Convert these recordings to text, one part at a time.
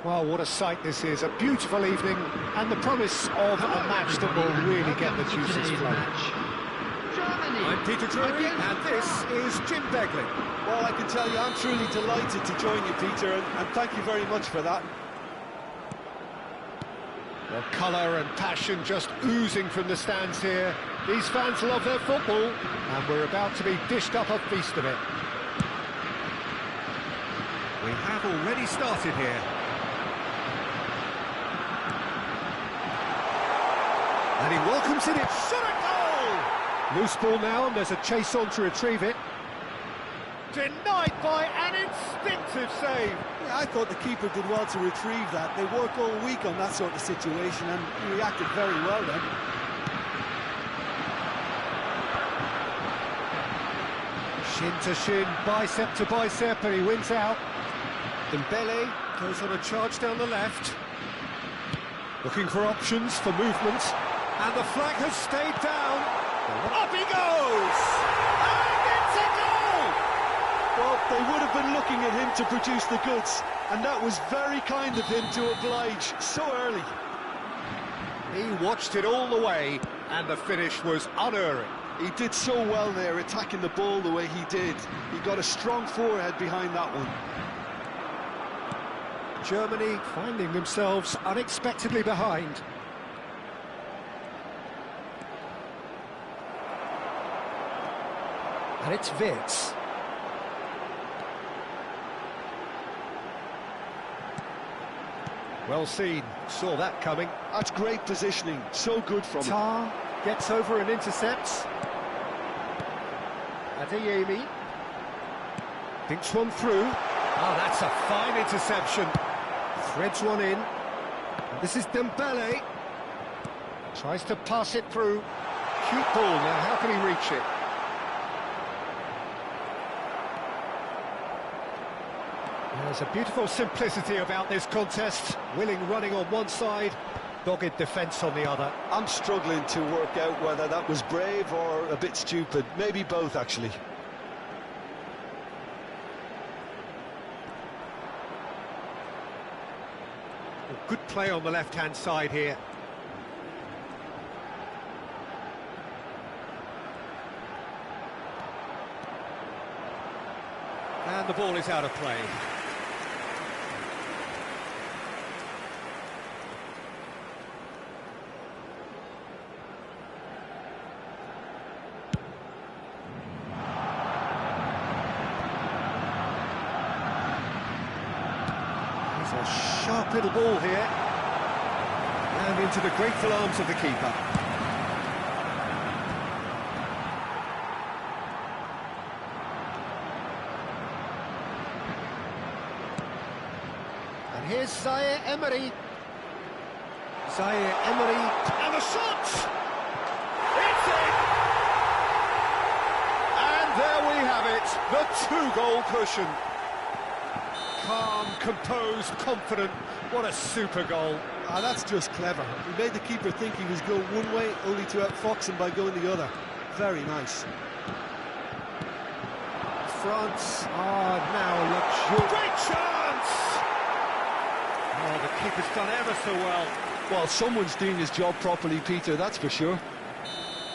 Well, what a sight this is. A beautiful evening and the promise of a match that will really get the juices flowing. I'm Peter Drury, and this is Jim Begley. Well, I can tell you, I'm truly delighted to join you, Peter, and thank you very much for that. The colour and passion just oozing from the stands here. These fans love their football, and we're about to be dished up a feast of it. We have already started here. And he welcomes it in. Shot a goal! Loose ball now, and there's a chase on to retrieve it. Denied by an instinctive save. Yeah, I thought the keeper did well to retrieve that. They work all week on that sort of situation, and he reacted very well then. Shin to shin, bicep to bicep, and he wins out. Dembele goes on a charge down the left. Looking for options for movement. And the flag has stayed down. Up he goes! And it's a goal! Well, they would have been looking at him to produce the goods, and that was very kind of him to oblige so early. He watched it all the way, and the finish was unerring. He did so well there, attacking the ball the way he did. He got a strong forehead behind that one. Germany finding themselves unexpectedly behind. And it's Wits. Well seen, saw that coming. That's great positioning, so good from him. Tar gets over and intercepts. Adeyemi thinks one through. Oh, that's a fine interception. Threads one in. And this is Dembele. Tries to pass it through. Cute ball, now how can he reach it? There's a beautiful simplicity about this contest. Willing running on one side, dogged defence on the other. I'm struggling to work out whether that was brave or a bit stupid. Maybe both, actually. Good play on the left-hand side here. And the ball is out of play. A sharp little ball here, and into the grateful arms of the keeper. And here's Zaire Emery. Zaire Emery, and the shot! It's in! And there we have it, the two-goal cushion. Calm, composed, confident. What a super goal. Ah, that's just clever. He made the keeper think he was going one way, only to outfox him by going the other. Very nice. France are now luxurious. Great chance! Oh, the keeper's done ever so well. Well, someone's doing his job properly, Peter, that's for sure.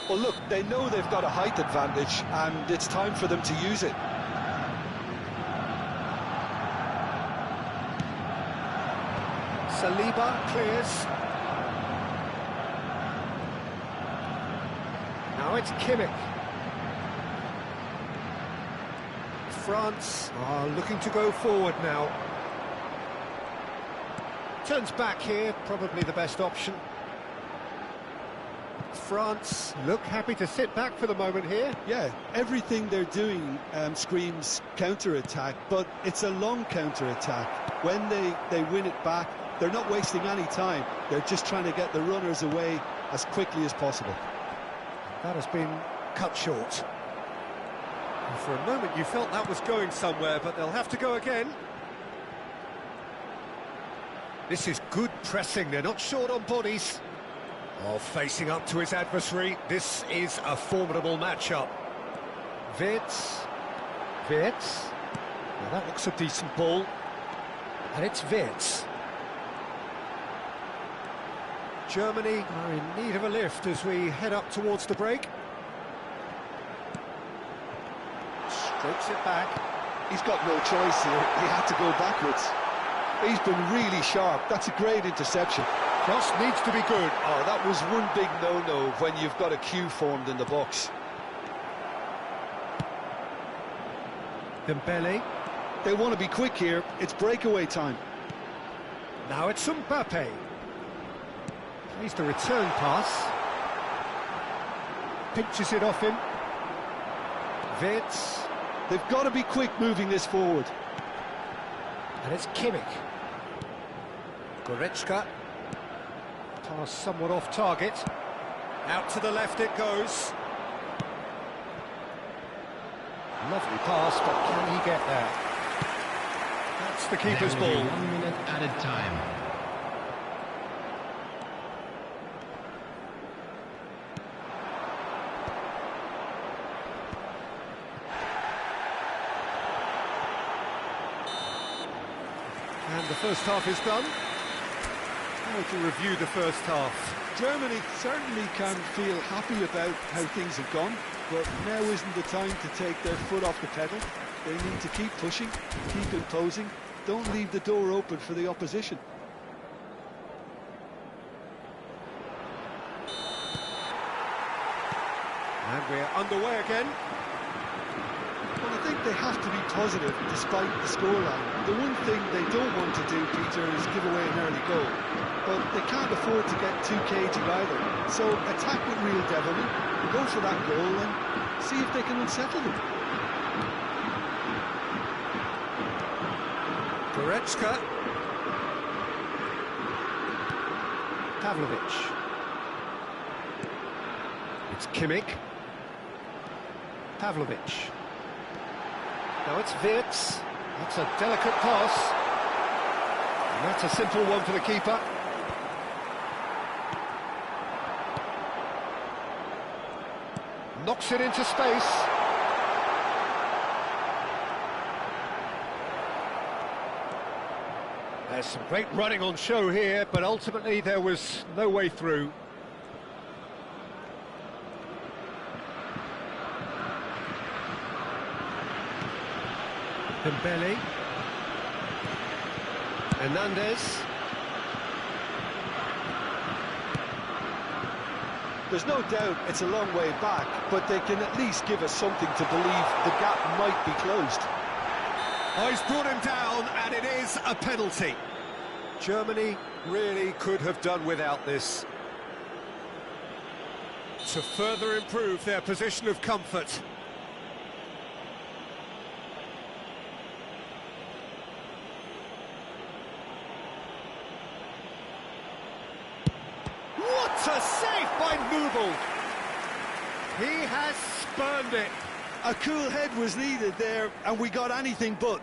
Well, look, they know they've got a height advantage, and it's time for them to use it. Saliba clears. Now it's Kimmich. France are looking to go forward now. Turns back here, probably the best option. France look happy to sit back for the moment here. Yeah, everything they're doing screams counter-attack, but it's a long counter-attack. When they win it back, they're not wasting any time. They're just trying to get the runners away as quickly as possible. That has been cut short. And for a moment you felt that was going somewhere, but they'll have to go again. This is good pressing, they're not short on bodies. Oh, facing up to his adversary, this is a formidable matchup. Wits. Well, that looks a decent ball. And it's Wits. Germany are in need of a lift as we head up towards the break. Strokes it back. He's got no choice here. He had to go backwards. He's been really sharp. That's a great interception. Cross needs to be good. Oh, that was one big no-no when you've got a queue formed in the box. Dembele. They want to be quick here. It's breakaway time. Now it's Mbappe. Plays the return pass. Pinches it off him. Wirtz. They've got to be quick moving this forward. And it's Kimmich. Goretzka. Pass somewhat off target. Out to the left it goes. Lovely pass, but can he get there? That's the keeper's ball. 1 minute added time. And the first half is done. How to review the first half? Germany certainly can feel happy about how things have gone, but now isn't the time to take their foot off the pedal. They need to keep pushing, keep imposing, don't leave the door open for the opposition. And we're underway again. Well, I think they have to be positive despite the scoreline. The one thing they don't want to do, Peter, is give away an early goal. But they can't afford to get too cagey either. So attack with real devilment, go for that goal and see if they can unsettle them. Goretzka. Pavlovic. It's Kimmich. Pavlovic. Now it's Wirtz. That's a delicate pass. And that's a simple one for the keeper. Knocks it into space. There's some great running on show here, but ultimately there was no way through. Dembele. Hernandez. There's no doubt it's a long way back, but they can at least give us something to believe the gap might be closed. Oh, he's brought him down, and it is a penalty. Germany really could have done without this. To further improve their position of comfort. What a save by Nubel! He has spurned it. A cool head was needed there, and we got anything but.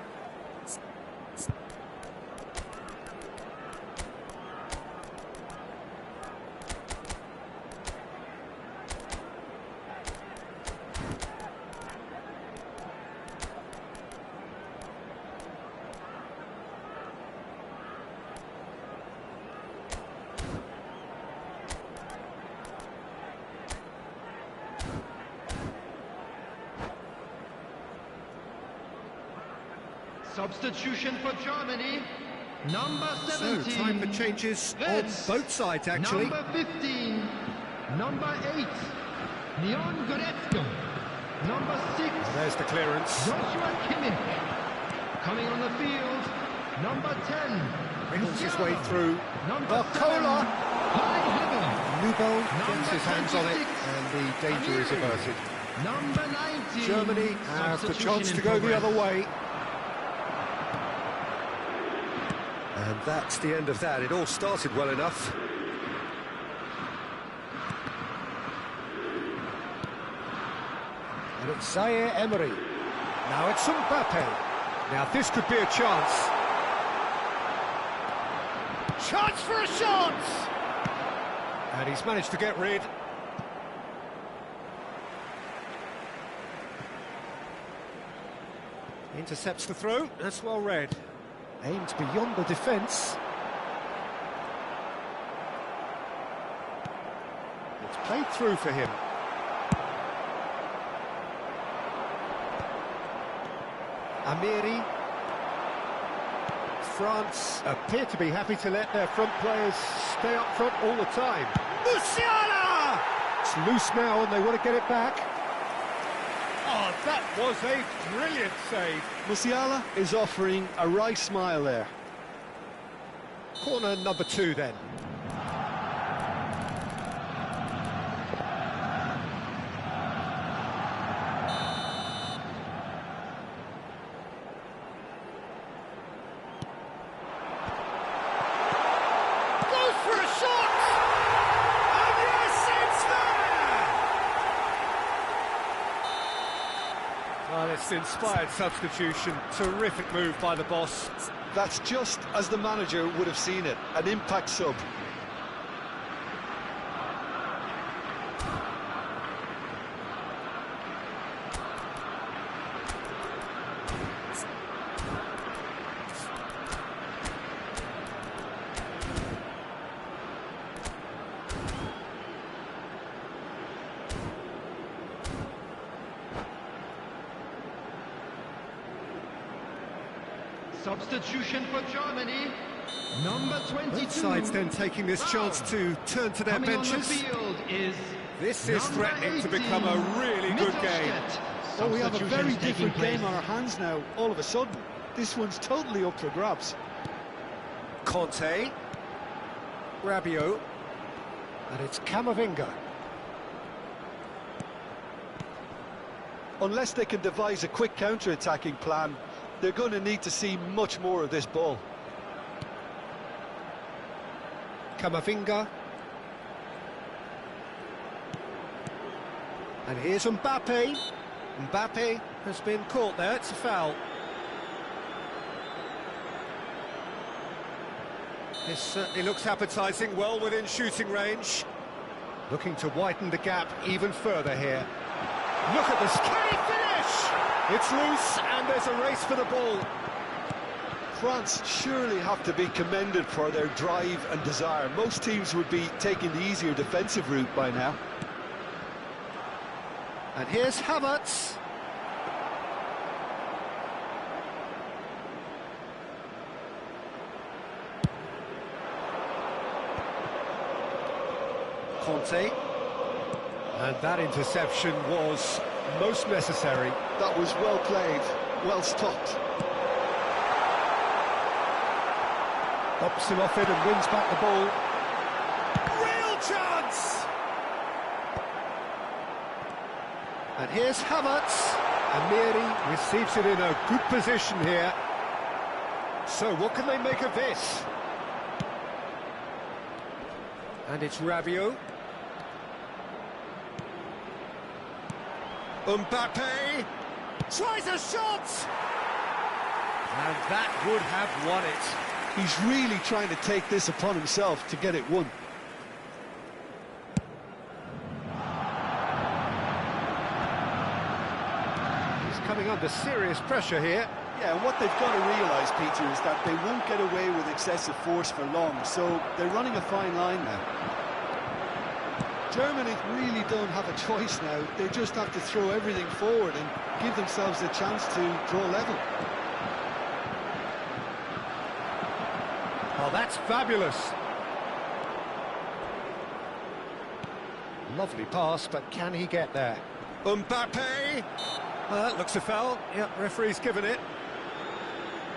Substitution for Germany, number 17. So, time for changes on both sides, actually. Number 15, number 8, Leon Goretzka. Number 6, There's the clearance. Joshua Kimmich. Coming on the field, number 10, Wriggles his Giao. way through. Number 7, Barcola. High Nubel Number gets his hands on it, 26, and the danger is averted. Number 19, Germany have the substitution chance to in go the progress. other way. And that's the end of that. It all started well enough. And it's Zaire Emery. Now it's Mbappe. Now this could be a chance. Chance for a shot! And he's managed to get rid. Intercepts the throw. That's well read. Aimed beyond the defence. Played through for him. Amiri. France appear to be happy to let their front players stay up front all the time. Musiala! It's loose now and they want to get it back. Oh, that was a brilliant save. Musiala is offering a right smile there. Corner number 2 then. Well, it's inspired substitution. Terrific move by the boss. That's just as the manager would have seen it, an impact sub. Substitution for Germany, number 22. Both sides then taking this chance to turn to their Coming benches. on the field is This is threatening to become a really good game. Oh, we have a very Substitutions taking different game place. on our hands now, all of a sudden. This one's totally up for grabs. Conte. Rabiot. And it's Camavinga. Unless they can devise a quick counter-attacking plan, they're going to need to see much more of this ball. Camavinga. And here's Mbappe. Mbappe has been caught there, it's a foul. This certainly looks appetising, well within shooting range. Looking to widen the gap even further here. Look at this, can he finish? It's loose and there's a race for the ball. France surely have to be commended for their drive and desire. Most teams would be taking the easier defensive route by now. And here's Havertz. Conte. And that interception was most necessary. That was well played, well stopped. Hops him off it and wins back the ball. Real chance! And here's Havertz. Amiri receives it in a good position here. So what can they make of this? And it's Rabiot. Mbappe tries a shot! And that would have won it. He's really trying to take this upon himself to get it won. He's coming under serious pressure here. Yeah, and what they've got to realise, Peter, is that they won't get away with excessive force for long, so they're running a fine line now. Germany really don't have a choice now. They just have to throw everything forward and give themselves a chance to draw level. Oh, that's fabulous. Lovely pass, but can he get there? Mbappe! Well, that looks a foul. Yep, referee's given it.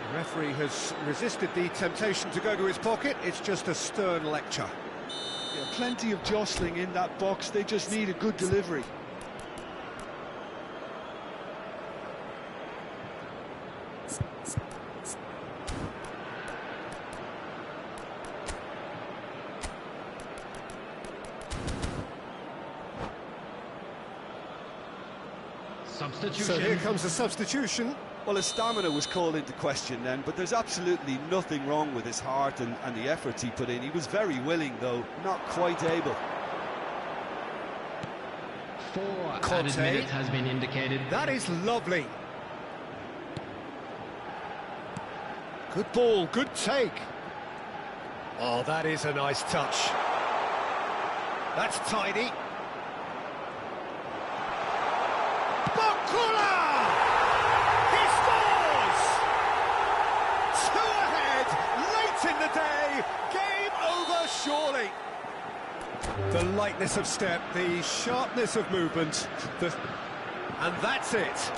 The referee has resisted the temptation to go to his pocket. It's just a stern lecture. Yeah, plenty of jostling in that box. They just need a good delivery. Substitution. So here comes the substitution. Well, his stamina was called into question then, but there's absolutely nothing wrong with his heart and the efforts he put in. He was very willing, though, not quite able. 4 Conte. added minutes has been indicated. That is lovely. Good ball, good take. Oh, that is a nice touch. That's tidy. Kula! He scores! Two ahead, late in the day, game over surely. The lightness of step, the sharpness of movement, and that's it.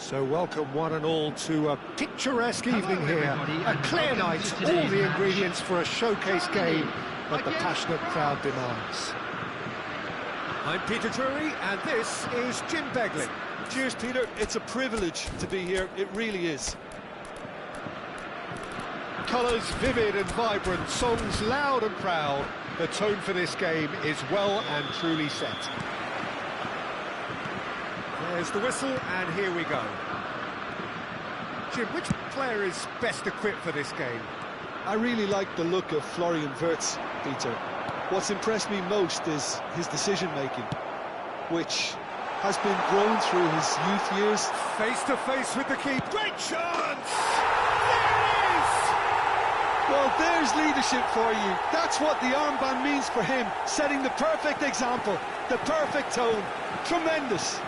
So welcome one and all to a picturesque evening here. A clear night, all the ingredients for a showcase game that the passionate crowd demands. I'm Peter Drury and this is Jim Beglin. Cheers, Peter. It's a privilege to be here. It really is. Colours vivid and vibrant, songs loud and proud. The tone for this game is well and truly set. There's the whistle, and here we go. Jim, which player is best equipped for this game? I really like the look of Florian Wirtz, Peter. What's impressed me most is his decision-making, which has been grown through his youth years. Face to face with the keeper. Great chance! There it is! Well, there's leadership for you. That's what the armband means for him, setting the perfect example, the perfect tone. Tremendous.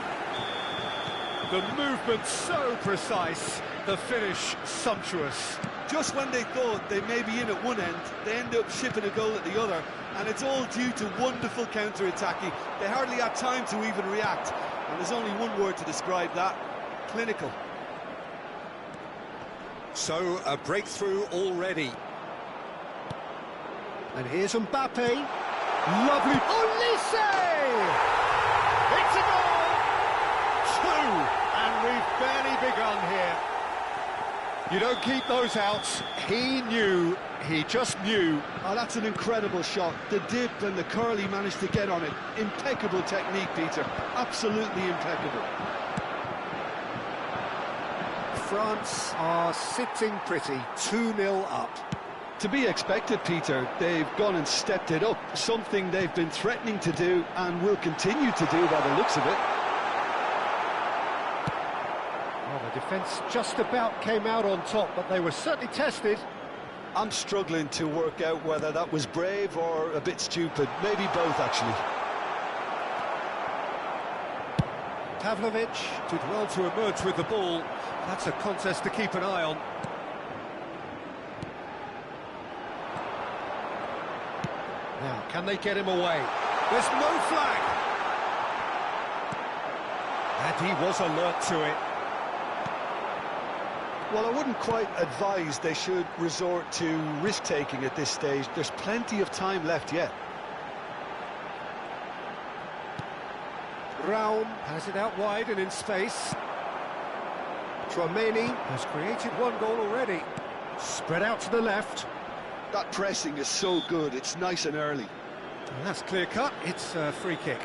The movement so precise, the finish sumptuous. Just when they thought they may be in at one end, they end up shipping a goal at the other, and it's all due to wonderful counter-attacking. They hardly had time to even react, and there's only one word to describe that: clinical. So, a breakthrough already. And here's Mbappe. Lovely. Olise! It's a goal! Two! And we've barely begun here. You don't keep those outs. He knew, he just knew. Oh, that's an incredible shot. The dip and the curl he managed to get on it. Impeccable technique, Peter. Absolutely impeccable. France are sitting pretty, 2-0 up. To be expected, Peter. They've gone and stepped it up. Something they've been threatening to do and will continue to do by the looks of it. Well, the defence just about came out on top, but they were certainly tested. I'm struggling to work out whether that was brave or a bit stupid. Maybe both, actually. Pavlovic did well to emerge with the ball. That's a contest to keep an eye on. Now, can they get him away? There's no flag! And he was alert to it. Well, I wouldn't quite advise they should resort to risk-taking at this stage. There's plenty of time left yet. Raum has it out wide and in space. Tchouaméni has created one goal already. Spread out to the left. That pressing is so good, it's nice and early. And that's clear cut, it's a free kick.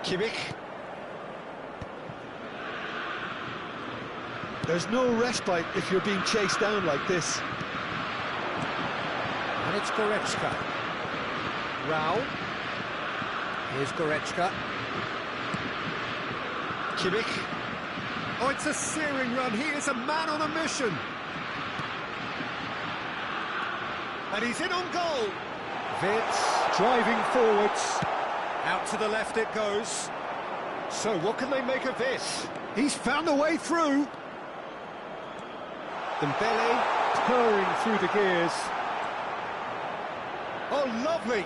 Kimmich. There's no respite if you're being chased down like this. And it's Goretzka. Rao. Here's Goretzka. Kimmich. Oh, it's a searing run. He is a man on a mission. And he's in on goal. Vitz driving forwards. Out to the left it goes. So what can they make of this? He's found a way through. Dembele purring through the gears. Oh, lovely.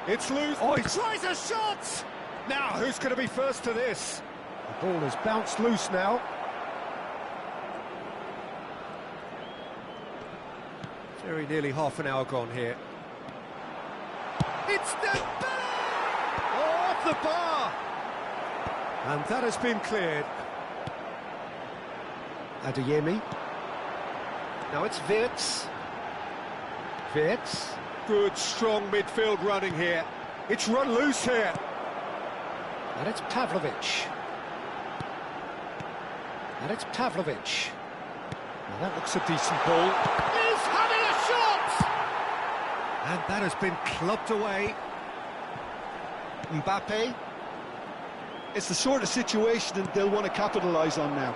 It's loose. Oh, he tries a shot. Now, who's going to be first to this? The ball has bounced loose now. Very nearly half an hour gone here. It's Dembele! Oh, off the bar! And that has been cleared. Adeyemi. Now it's Vitz. Vitz. Good, strong midfield running here. It's run loose here. And it's Pavlovic. And it's Pavlovic. Now that looks a decent ball. He's having a shot! And that has been clubbed away. Mbappe. It's the sort of situation that they'll want to capitalise on now.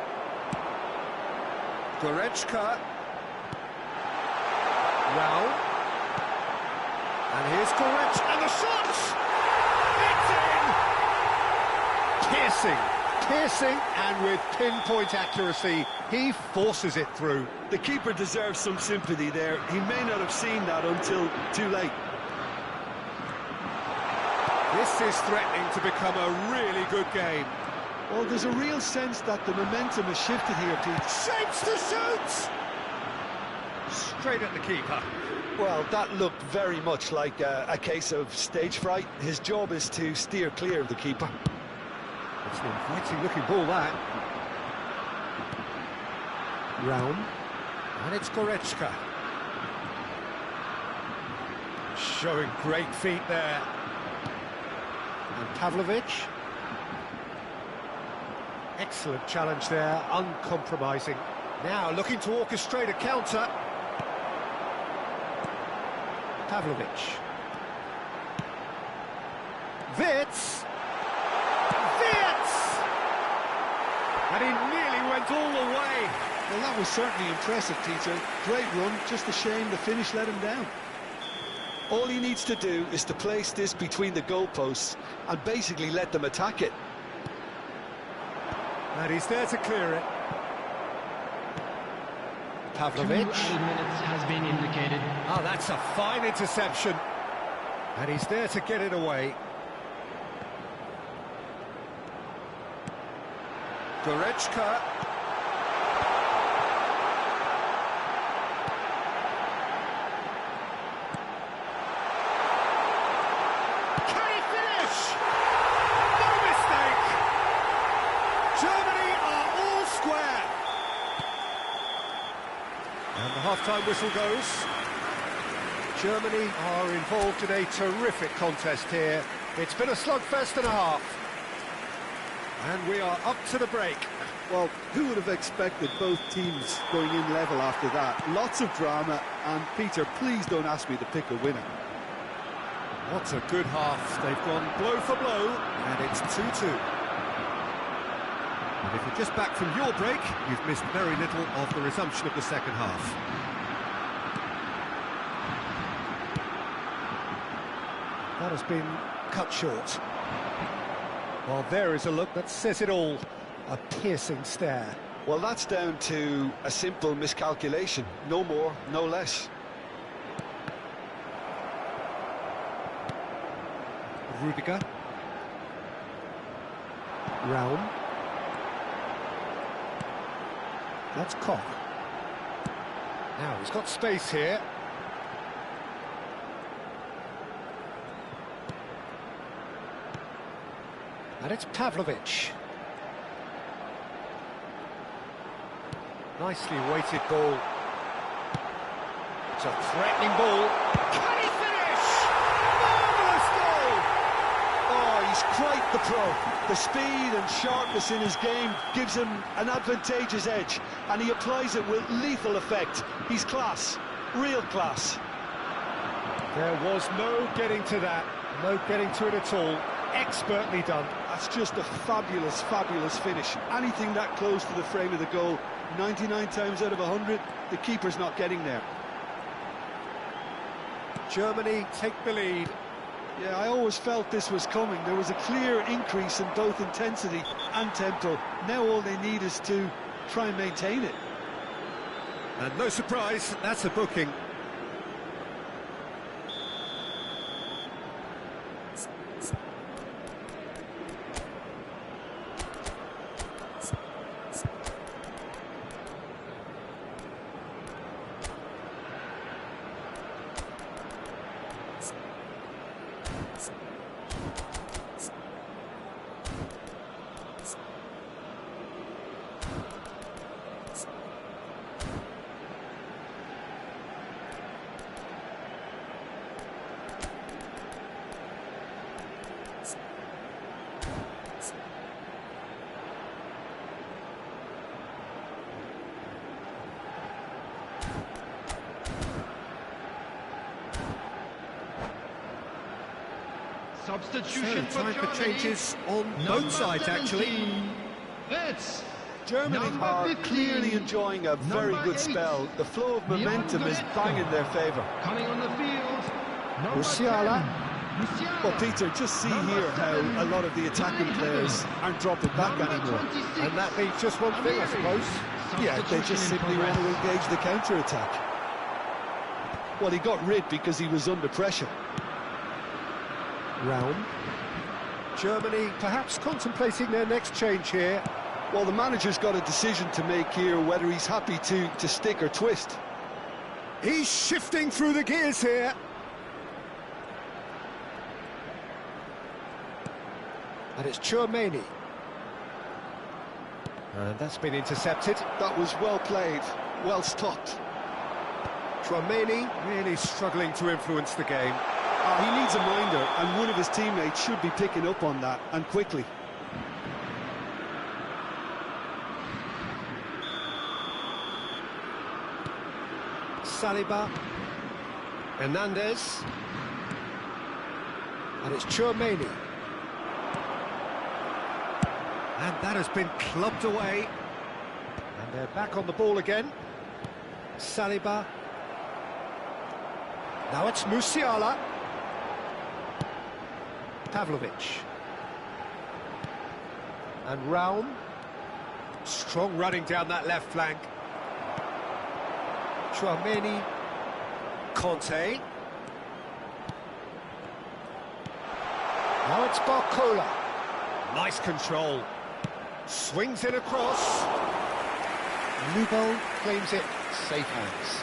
Goretzka. Rao. And here's Goretzka. And the shot! It's in! Piercing, and with pinpoint accuracy, he forces it through. The keeper deserves some sympathy there. He may not have seen that until too late. This is threatening to become a really good game. Well, there's a real sense that the momentum has shifted here, Pete. Shapes to shoot! Straight at the keeper. Well, that looked very much like a case of stage fright. His job is to steer clear of the keeper. It's an inviting-looking ball, that. Raum. And it's Goretzka. Showing great feet there. And Pavlovic. Excellent challenge there, uncompromising. Now looking to orchestrate a counter. Pavlovic. Vitz! Vitz! And he nearly went all the way. Well, that was certainly impressive, Peter. Great run, just a shame the finish let him down. All he needs to do is to place this between the goalposts and basically let them attack it. And he's there to clear it. 2 Pavlovic. added minutes has been indicated. Oh, that's a fine interception. And he's there to get it away. Goretzka. Can he finish? No mistake. Germany are all square. And the half-time whistle goes. Germany are involved in a terrific contest here. It's been a slugfest and a half. And we are up to the break. Well, who would have expected both teams going in level after that? Lots of drama, and Peter, please don't ask me to pick a winner. What a good half. They've gone blow for blow, and it's 2-2. And if you're just back from your break, you've missed very little of the resumption of the second half. That has been cut short. Well, there is a look that says it all. A piercing stare. Well, that's down to a simple miscalculation. No more, no less. Rudiger. Raum. That's Koch. Now he's got space here. And it's Pavlovic. Nicely weighted ball. It's a threatening ball. Can he finish? Marvellous goal! Oh, he's quite the pro. The speed and sharpness in his game gives him an advantageous edge, and he applies it with lethal effect. He's class, real class. There was no getting to that, no getting to it at all. Expertly done. That's just a fabulous, fabulous finish. Anything that close to the frame of the goal, 99 times out of 100, the keeper's not getting there. Germany take the lead. Yeah, I always felt this was coming. There was a clear increase in both intensity and tempo. Now all they need is to try and maintain it. And no surprise, that's a booking. Substitution So, time for for changes on Number both sides, 17. actually. It's Germany Number are 15. clearly enjoying a very Number good 8. spell. The flow of momentum is bang in their favour. coming on the field. Number Musiala. 10, Musiala. Well, Peter, just see Number here how 7, a lot of the attacking players aren't dropping back Number anymore. 26, And that means just one thing, I suppose. Yeah, they just simply want to engage the counter-attack. Well, he got rid because he was under pressure. Raum. Germany perhaps contemplating their next change here. Well, the manager's got a decision to make here, whether he's happy to stick or twist. He's shifting through the gears here. And it's Chouameni. And that's been intercepted. That was well played, well stopped. Chouameni really struggling to influence the game. He needs a minder, and one of his teammates should be picking up on that, and quickly. Saliba. Hernandez. And it's Chouameni. And that has been clubbed away. And they're back on the ball again. Saliba. Now it's Musiala. Pavlovic. And Raum. Strong running down that left flank. Chouameni. Conte. Now it's Barcola. Nice control. Swings it across. Nubel claims it. Safe hands.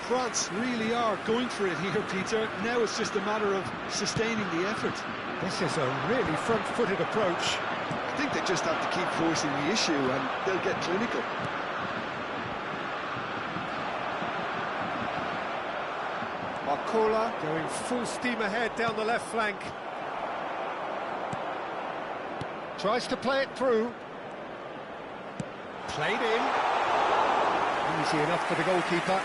France really are going for it here, Peter. Now it's just a matter of sustaining the effort. This is a really front-footed approach. I think they just have to keep forcing the issue and they'll get clinical. Barcola going full steam ahead down the left flank. Tries to play it through. Played in. Easy enough for the goalkeeper.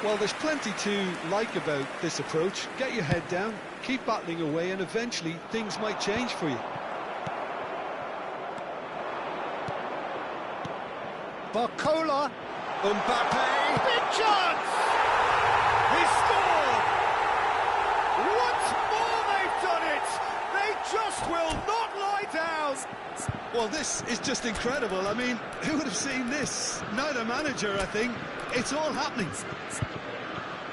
Well, there's plenty to like about this approach. Get your head down, keep battling away, and eventually things might change for you. Barcola. Mbappe. Big chance! He scored! Once more they've done it! They just will not lie down! Well, this is just incredible. I mean, who would have seen this? Not a manager, I think. It's all happening.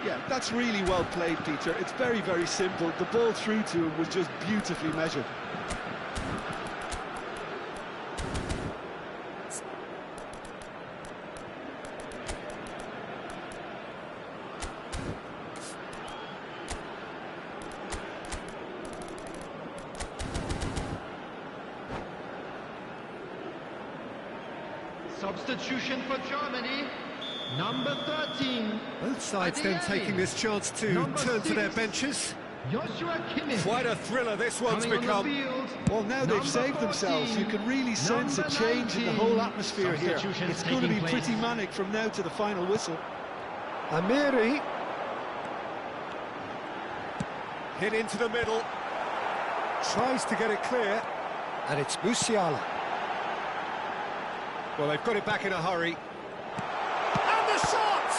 Yeah, that's really well played, Peter. It's very, very simple. The ball through to him was just beautifully measured. Substitution for Germany, number 13. Both sides then taking this chance to turn to their benches. Quite a thriller this one's become. Well, now they've saved themselves. You can really sense a change in the whole atmosphere here. It's going to be pretty manic from now to the final whistle. Amiri. Hit into the middle. Tries to get it clear. And it's Musiala. Well, they've got it back in a hurry. And the shot!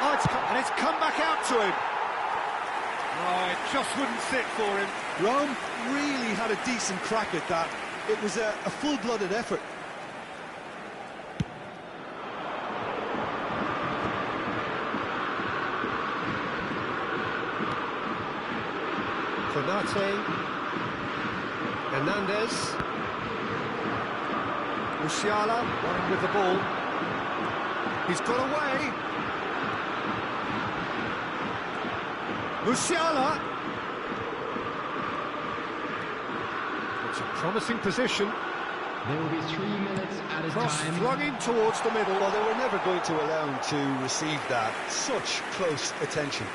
Oh, it's come back out to him. Oh, it just wouldn't sit for him. Rome really had a decent crack at that. It was a full-blooded effort. Konate. Hernandez. Musiala running with the ball. He's got away. Musiala. It's a promising position. There will be 3 minutes at a Cross time. flung in towards the middle. Well, they were never going to allow him to receive that. Such close attention.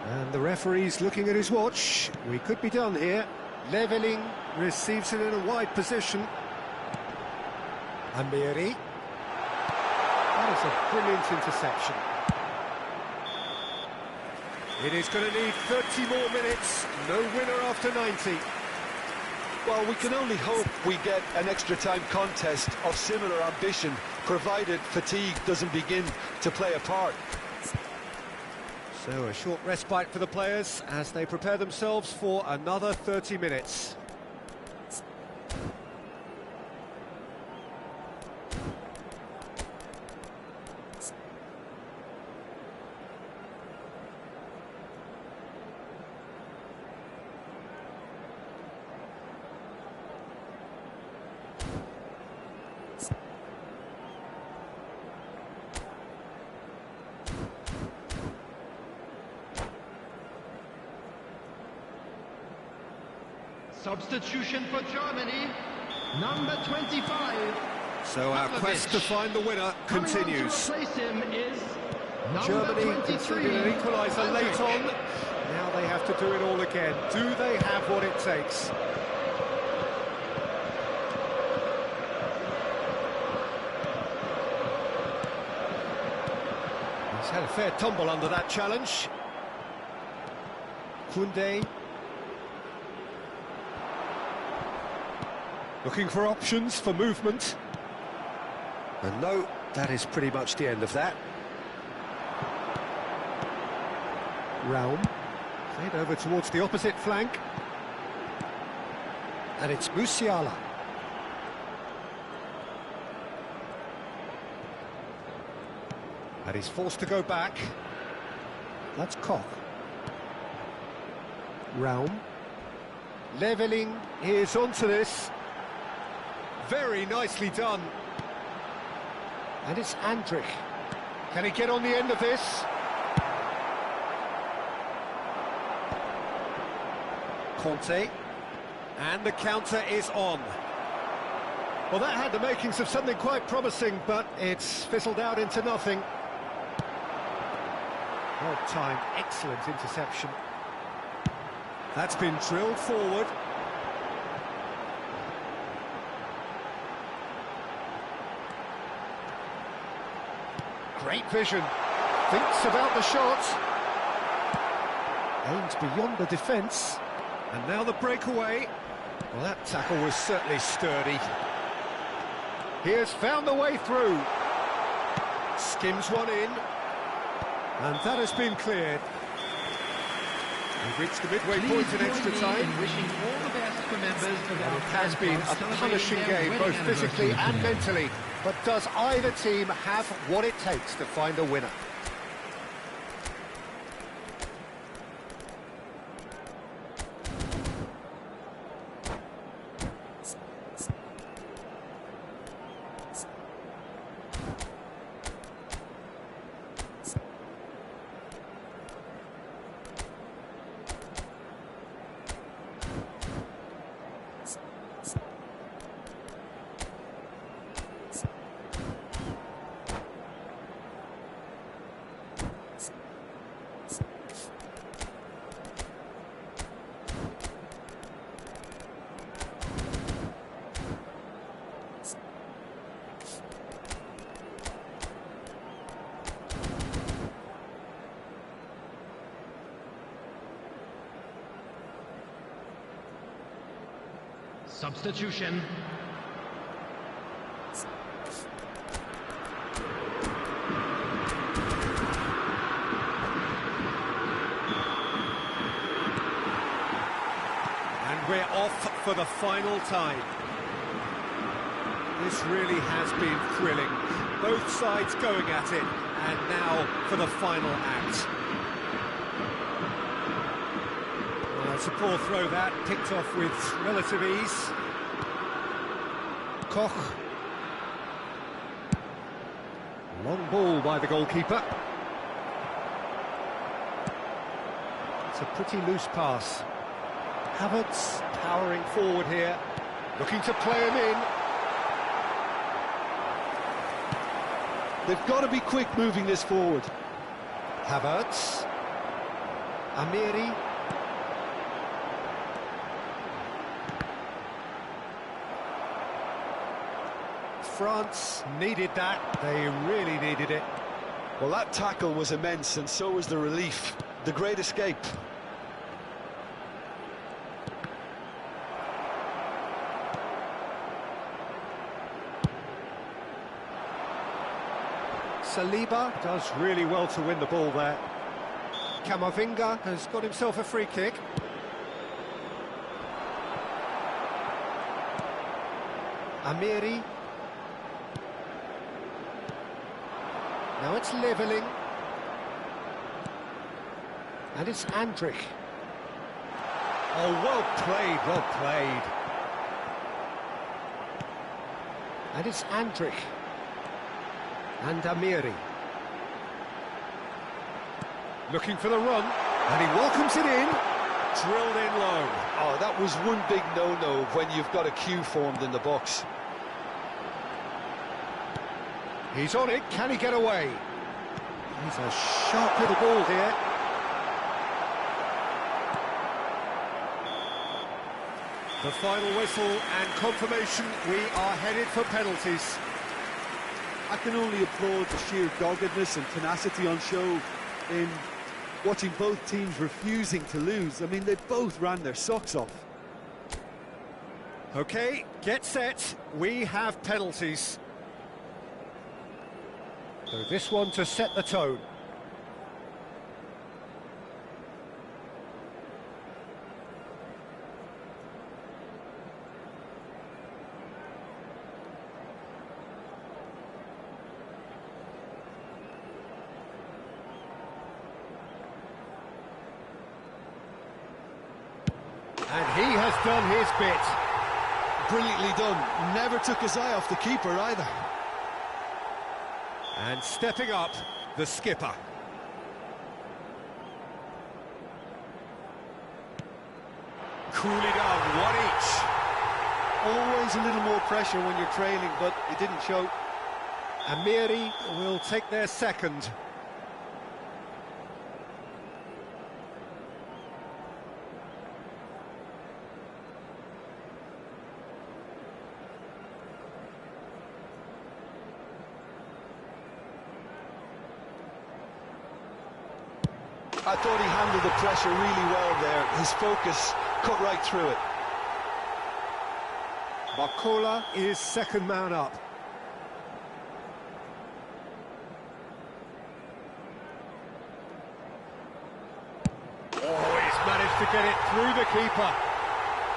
And the referee's looking at his watch. We could be done here. Leveling, receives it in a wide position. Amiri. That is a brilliant interception. It is going to need 30 more minutes. No winner after 90. Well, we can only hope we get an extra time contest of similar ambition, provided fatigue doesn't begin to play a part. So a short respite for the players as they prepare themselves for another 30 minutes. Substitution for Germany, number 25. So our quest to find the winner continues. Coming on to replace him is number Germany 23. conceded an equaliser late on. Now they have to do it all again. Do they have what it takes? He's had a fair tumble under that challenge. Koundé. Looking for options for movement. And no, that is pretty much the end of that. Raum. Played over towards the opposite flank. And it's Musiala. And he's forced to go back. That's Koch. Raum. Leveling, here's onto this. Very nicely done. And it's Andrich. Can he get on the end of this? Conte. And the counter is on. Well, that had the makings of something quite promising, but it's fizzled out into nothing. Well timed, excellent interception. That's been drilled forward. Great vision. Thinks about the shot. Aims beyond the defence. And now the breakaway. Well, that tackle was certainly sturdy. He has found the way through. Skims one in. And that has been cleared. We've reached the midway point in extra time. Wishing all the best for members of And our it has been a punishing game, both physically and mentally. But does either team have what it takes to find a winner? Substitution. And we're off for the final time. This really has been thrilling. Both sides going at it, and now for the final act. Well, it's a poor throw that, picked off with relative ease. Koch. Long ball by the goalkeeper. It's a pretty loose pass. Havertz powering forward here, looking to play him in. They've got to be quick moving this forward. Havertz. Amiri. France needed that. They really needed it. Well, that tackle was immense, and so was the relief. The great escape. Saliba does really well to win the ball there. Camavinga has got himself a free kick. Amiri. Now it's levelling. And it's Andrich. Oh, well played, well played. And it's Andrich. And Amiri. Looking for the run, and he welcomes it in. Drilled in low. Oh, that was one big no-no when you've got a queue formed in the box. He's on it, can he get away? He's a sharp little ball here. The final whistle and confirmation, we are headed for penalties. I can only applaud the sheer doggedness and tenacity on show in watching both teams refusing to lose. I mean, they both ran their socks off. Okay, get set, we have penalties. So this one to set the tone. And he has done his bit. Brilliantly done. Never took his eye off the keeper either. And stepping up, the skipper. Coolly done, one each. always a little more pressure when you're trailing, but it didn't show. Amiri will take their second. I thought he handled the pressure really well there. His focus cut right through it. Bakola is second man up. Oh, he's managed to get it through the keeper.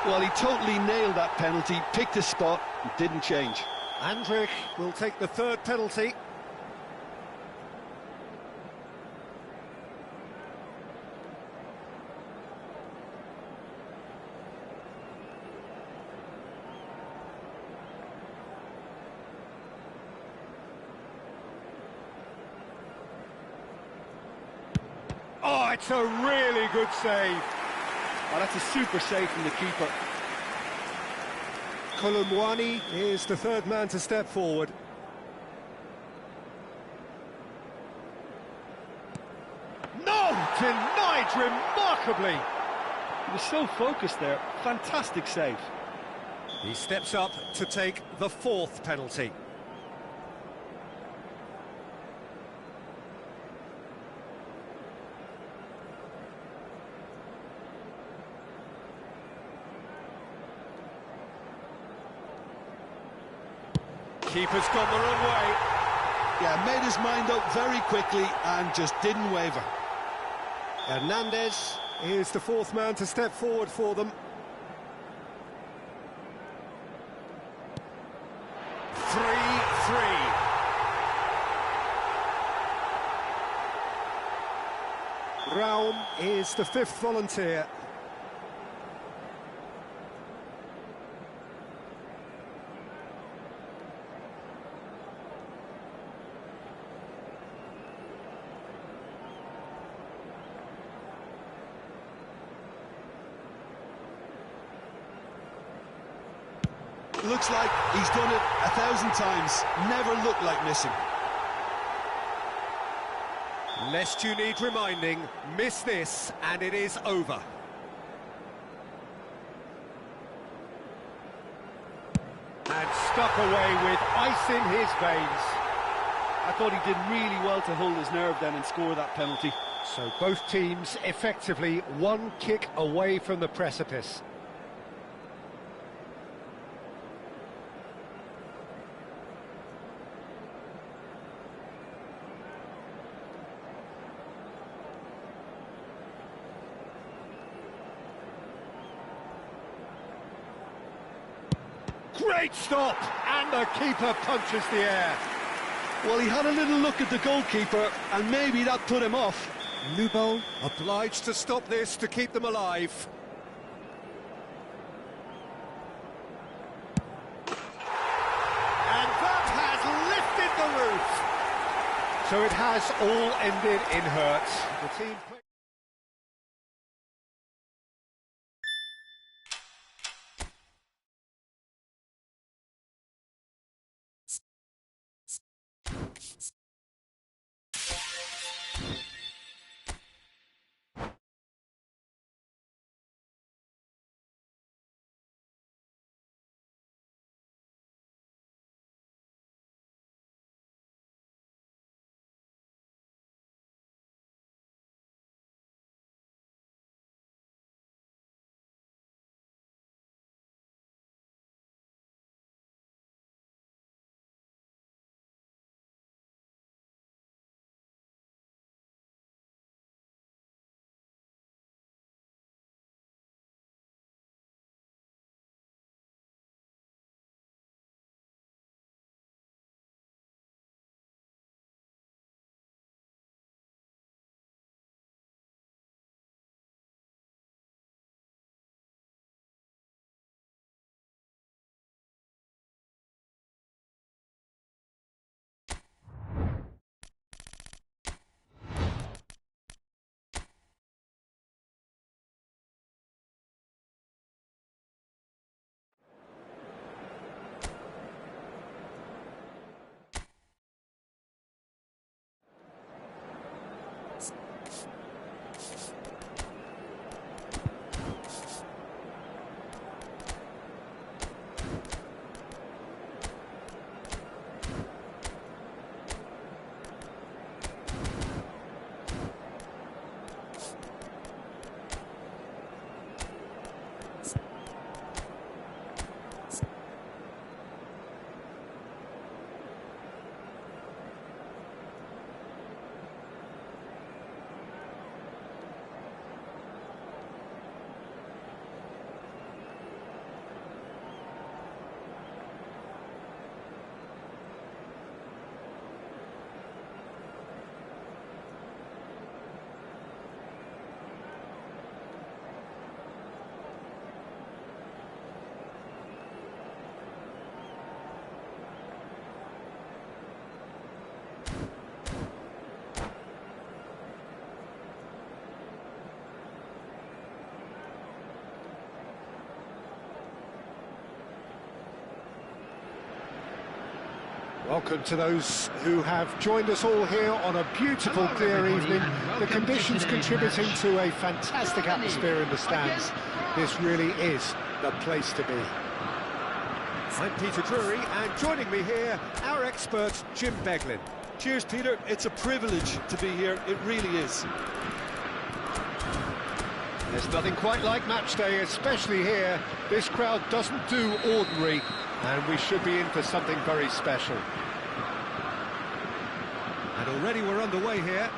Well, he totally nailed that penalty, picked his spot, and didn't change. Andrich will take the third penalty. Oh, it's a really good save. Oh, that's a super save from the keeper. Kolumwani is the third man to step forward. No! Denied remarkably. He was so focused there. Fantastic save. He steps up to take the fourth penalty. Keeper's gone the wrong way. Yeah, made his mind up very quickly and just didn't waver. Hernandez is the fourth man to step forward for them. 3-3. Raum is the fifth volunteer. Looks like he's done it 1,000 times. Never looked like missing. Lest you need reminding, miss this and it is over. And stuck away with ice in his veins. I thought he did really well to hold his nerve then and score that penalty. So both teams effectively one kick away from the precipice. Great stop, and the keeper punches the air. Well, he had a little look at the goalkeeper, and maybe that put him off. Lubo obliged to stop this to keep them alive. And that has lifted the roof. So it has all ended in hurt. The team Welcome to those who have joined us all here on a beautiful, Hello, clear everybody, evening. and The welcome conditions to today's contributing match. to a fantastic atmosphere in the stands. This really is the place to be. I'm Peter Drury, and joining me here, our expert, Jim Beglin. Cheers, Peter. It's a privilege to be here. It really is. There's nothing quite like match day, especially here. This crowd doesn't do ordinary, and we should be in for something very special. And already we're underway here.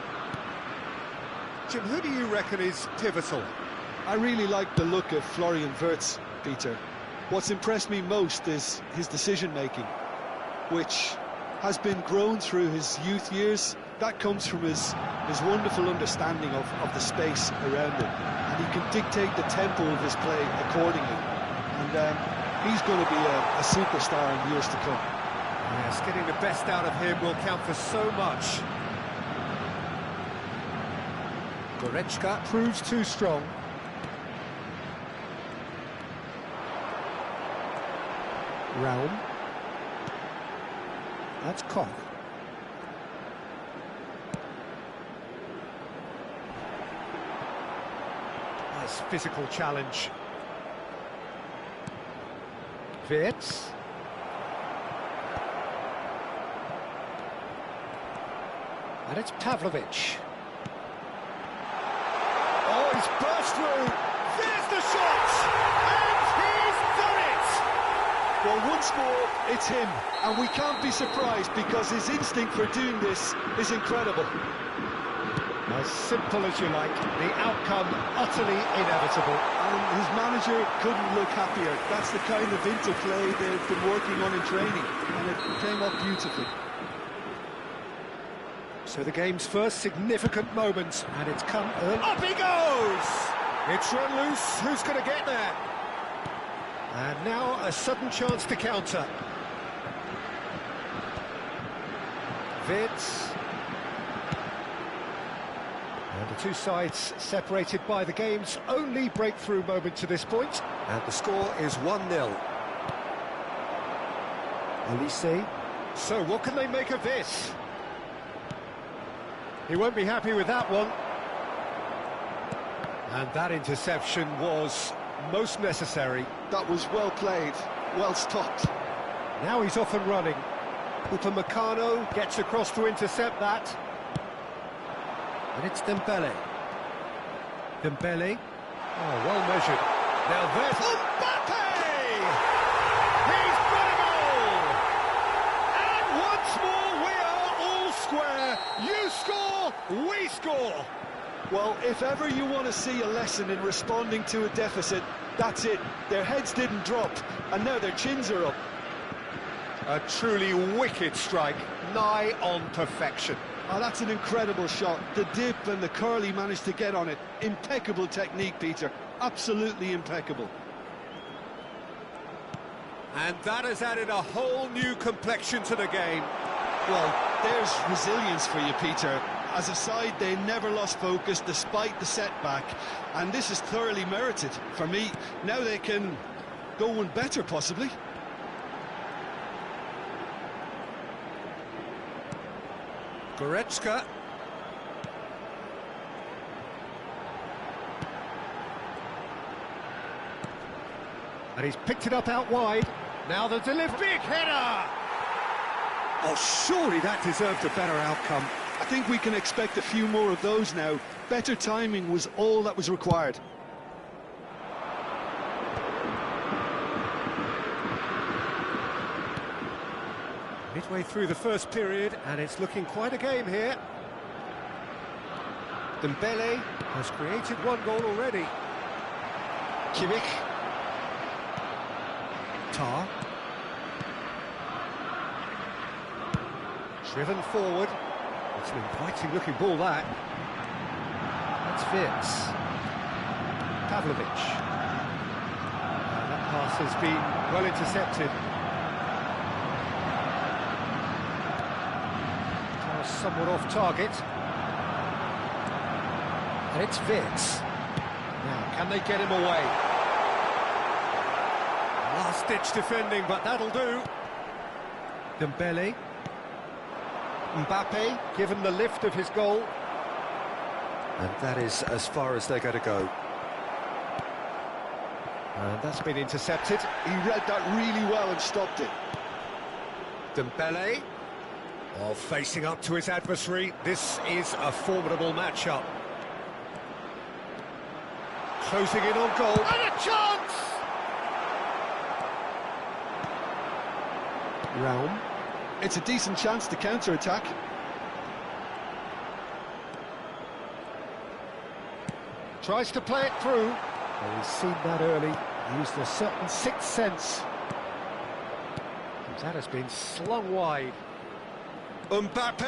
Jim, who do you reckon is pivotal? I really like the look of Florian Wirtz, Peter. What's impressed me most is his decision-making, which has been grown through his youth years. That comes from his wonderful understanding of the space around him. And he can dictate the tempo of his play accordingly. And he's going to be a superstar in years to come. Yes, getting the best out of him will count for so much. Goretzka proves too strong. Raum. That's Koch. Nice physical challenge. Wirtz. And it's Pavlovic. Oh, he's burst through. There's the shot! And he's done it! Well, once more, it's him. And we can't be surprised because his instinct for doing this is incredible. As simple as you like, the outcome utterly inevitable. And his manager couldn't look happier. That's the kind of interplay they've been working on in training. And it came off beautifully. So the game's first significant moment, and it's come early. Up he goes! It's run loose, who's going to get there? And now a sudden chance to counter. Wirtz. And the two sides separated by the game's only breakthrough moment to this point. And the score is 1-0. Elise. So what can they make of this? He won't be happy with that one. And that interception was most necessary. That was well played, well stopped. Now he's off and running. Upamecano gets across to intercept that. And it's Dembele. Dembele. Oh, well measured. Now there's Mbappe! He's got a goal! And once more we are all square. You score, we score. Well, if ever you want to see a lesson in responding to a deficit, that's it. Their heads didn't drop, and now their chins are up. A truly wicked strike, nigh on perfection. Oh, that's an incredible shot. The dip and the curl he managed to get on it. Impeccable technique, Peter. Absolutely impeccable. And that has added a whole new complexion to the game. Well, there's resilience for you, Peter. As a side, they never lost focus despite the setback. And this is thoroughly merited for me. Now they can go one better, possibly. Goretzka. And he's picked it up out wide. Now the delivery. Big header! Oh, surely that deserved a better outcome. I think we can expect a few more of those now. Better timing was all that was required. Midway through the first period, and it's looking quite a game here. Dembele has created one goal already. Kimmich. Tar. Driven forward. It's an inviting looking ball, that. That's Wirtz. Pavlovic. And that pass has been well intercepted. Somewhat off target. And it's Wirtz. Now, can they get him away? Last-ditch defending, but that'll do. Dembele. Mbappe, given the lift of his goal. And that is as far as they're going to go. And that's been intercepted. He read that really well and stopped it. Dembele, facing up to his adversary. This is a formidable matchup. Closing in on goal. And a chance! Realm. It's a decent chance to counter-attack. Tries to play it through. Well, he's seen that early. Used a certain sixth sense. That has been slung wide. Mbappe!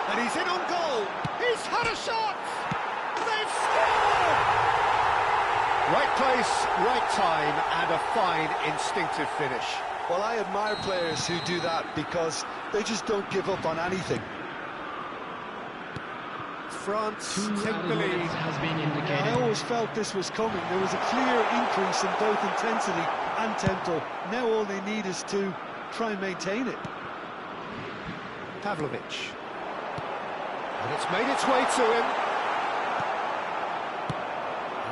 And he's in on goal! He's had a shot! They've scored! Right place, right time, and a fine instinctive finish. Well, I admire players who do that because they just don't give up on anything. France take Out of the minutes lead. has been indicated. I always felt this was coming. There was a clear increase in both intensity and tempo. Now all they need is to try and maintain it. Pavlovic. And it's made its way to him.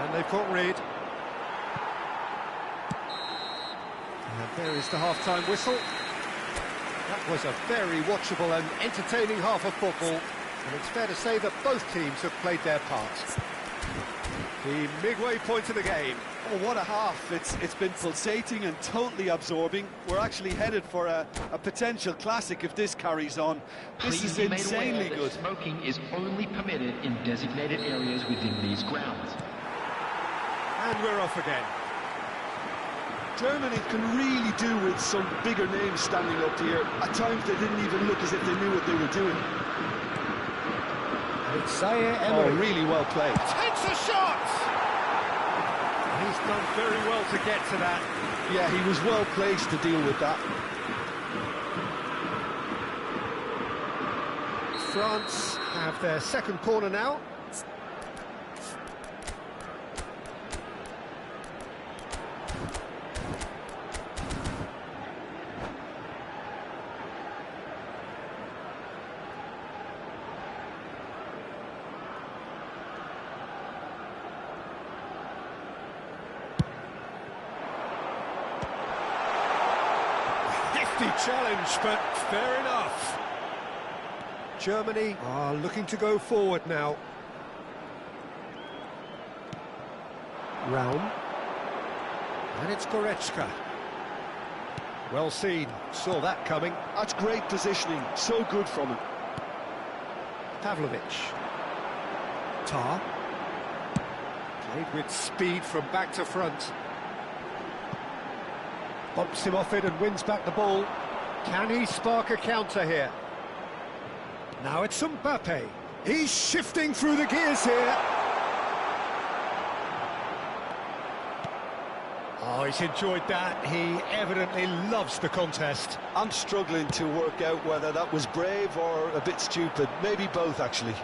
And they've caught Reed. And there is the half-time whistle. That was a very watchable and entertaining half of football. And it's fair to say that both teams have played their parts. The midway point of the game. Oh, what a half. It's been pulsating and totally absorbing. We're actually headed for a potential classic if this carries on. This Please is be made insanely aware good. that smoking is only permitted in designated areas within these grounds. And we're off again. Germany can really do with some bigger names standing up here. At times they didn't even look as if they knew what they were doing. It's Zaire Emery. Oh, really well played. Takes a shot! He's done very well to get to that. Yeah, he was well placed to deal with that. France have their second corner now. Challenge, but fair enough. Germany are looking to go forward now. Raum. And it's Goretzka. Well seen, saw that coming. That's great positioning, so good from him. Pavlovic. Tar. Played with speed from back to front. Bumps him off it and wins back the ball. Can he spark a counter here? Now it's Mbappe. He's shifting through the gears here. Oh, he's enjoyed that. He evidently loves the contest. I'm struggling to work out whether that was brave or a bit stupid. Maybe both, actually.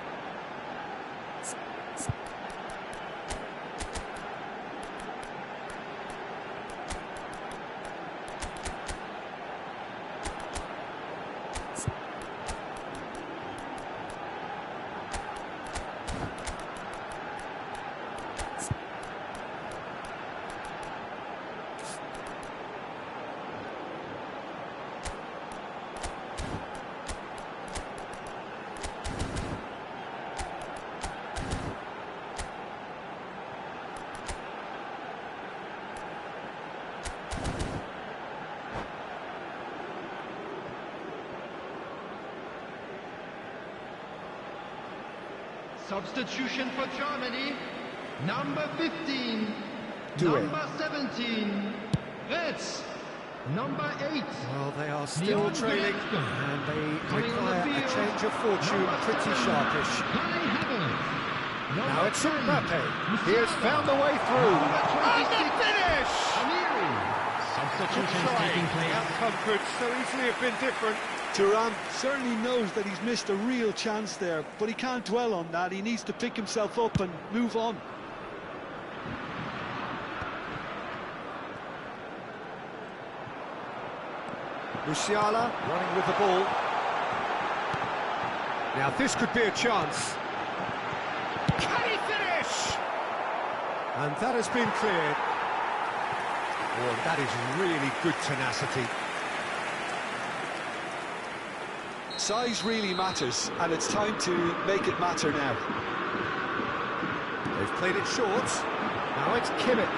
Substitution for Germany, number 15, Doué. number 17, Retz, number 8. Well, they are still Leon trailing, Goretzka. and they Coming on the require a field, change of fortune number pretty 7, sharpish. Kai Havertz. Now Number it's 10, Mbappe. He has Musiala. found the way through. Number And 26, the finish! Amiri. Substitutions taking The place. outcome could so easily have been different. Thuram certainly knows that he's missed a real chance there, but he can't dwell on that. He needs to pick himself up and move on. Musiala running with the ball. Now this could be a chance. Can he finish? And that has been cleared. Oh, that is really good tenacity. Size really matters, and it's time to make it matter now. They've played it short. Now it's Kimmich.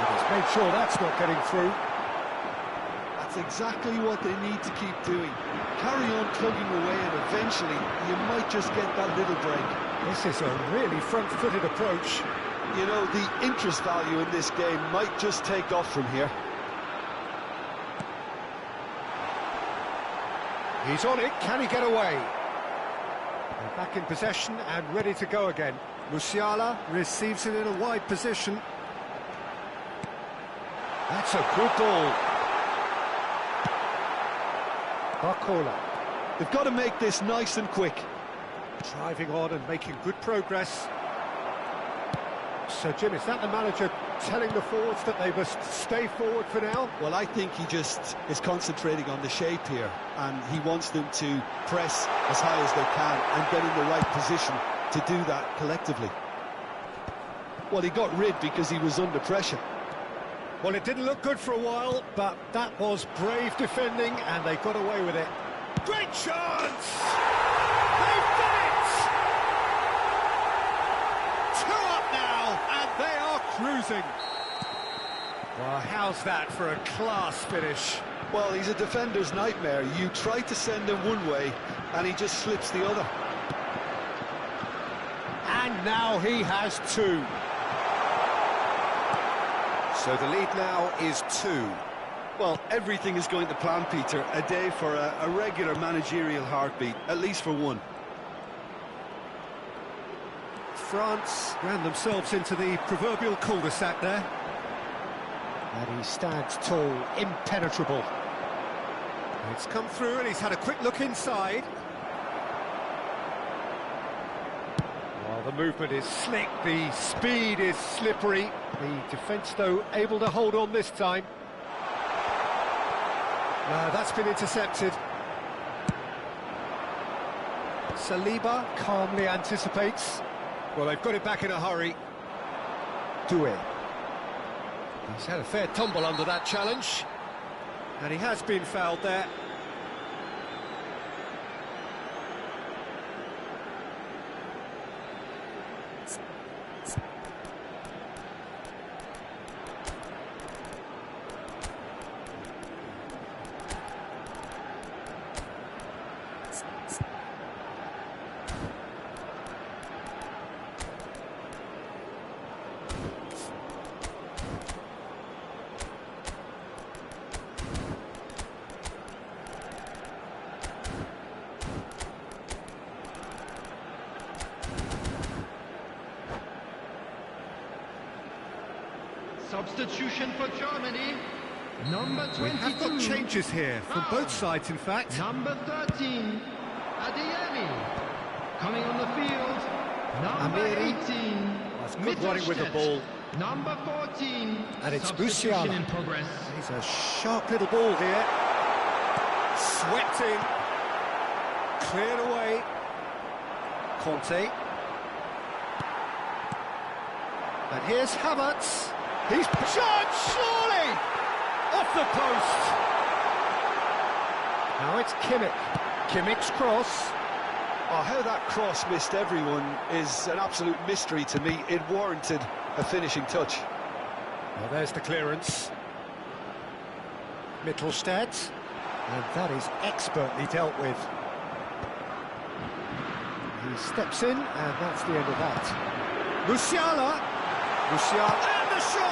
He's made sure that's not getting through. That's exactly what they need to keep doing. Carry on plugging away, and eventually you might just get that little break. This is a really front-footed approach. You know, the interest value in this game might just take off from here. He's on it, can he get away? They're back in possession and ready to go again. Musiala receives it in a wide position. That's a good ball. Barcola. They've got to make this nice and quick. Driving on and making good progress. So, Jim, is that the manager telling the forwards that they must stay forward for now? Well, I think he just is concentrating on the shape here, and he wants them to press as high as they can and get in the right position to do that collectively. Well, he got rid because he was under pressure. Well, it didn't look good for a while, but that was brave defending, and they got away with it. Great chance! They've done it! 2 up now, and they are cruising. Well, how's that for a class finish? Well, he's a defender's nightmare. You try to send him one way, and he just slips the other. And now he has 2. So the lead now is 2. Well, everything is going to plan, Peter. A day for a regular managerial heartbeat, at least for one. France ran themselves into the proverbial cul-de-sac there. And he stands tall, impenetrable. It's come through and he's had a quick look inside. Well, the movement is slick, the speed is slippery. The defence, though, able to hold on this time. No, that's been intercepted. Saliba calmly anticipates. Well, they've got it back in a hurry. Doué. He's had a fair tumble under that challenge. And he has been fouled there. Substitution for Germany. Number 22. We have got changes here from both sides, in fact. Number 13, Adeyemi. Coming on the field, number Amiri. 18. That's good running with the ball. Number 14. And it's Substitution Musiala. in progress. He's a sharp little ball here. Swept in. Cleared away. Conte. And here's Havertz. He's shot, surely! Off the post. Now it's Kimmich. Kimmich's cross. Oh, how that cross missed everyone is an absolute mystery to me. It warranted a finishing touch. Well, there's the clearance. Mittelstadt. And that is expertly dealt with. He steps in, and that's the end of that. Musiala. Musiala. And the shot!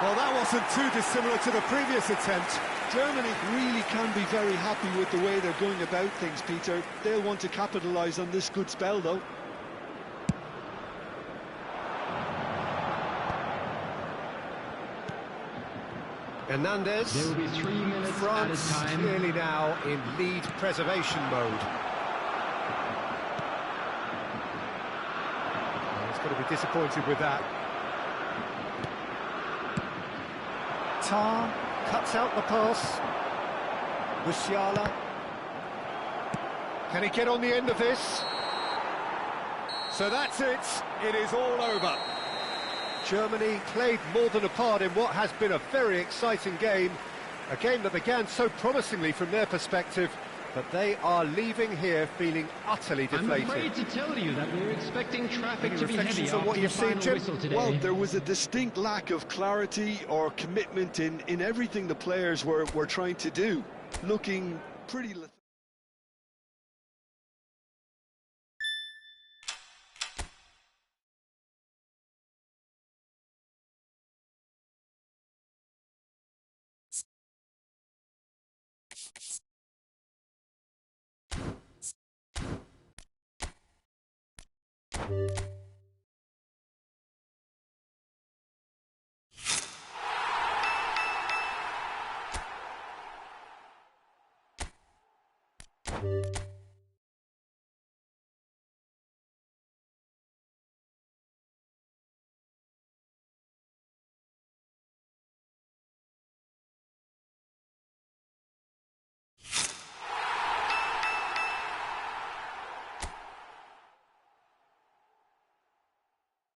Well, that wasn't too dissimilar to the previous attempt. Germany really can be very happy with the way they're going about things, Peter. They'll want to capitalise on this good spell, though. Hernandez. There will be 3 minutes France at a time. clearly now in lead preservation mode. Well, he's going to be disappointed with that. Tar cuts out the pass. Musiala. Can he get on the end of this? So that's it. It is all over. Germany played more than a part in what has been a very exciting game. A game that began so promisingly from their perspective, but they are leaving here feeling utterly deflated. I'm afraid to tell you that we were expecting traffic Any to be heavy reflections on after what the you've seen, final Jim? whistle today. Well, there was a distinct lack of clarity or commitment in everything the players were trying to do. Looking pretty lethargic.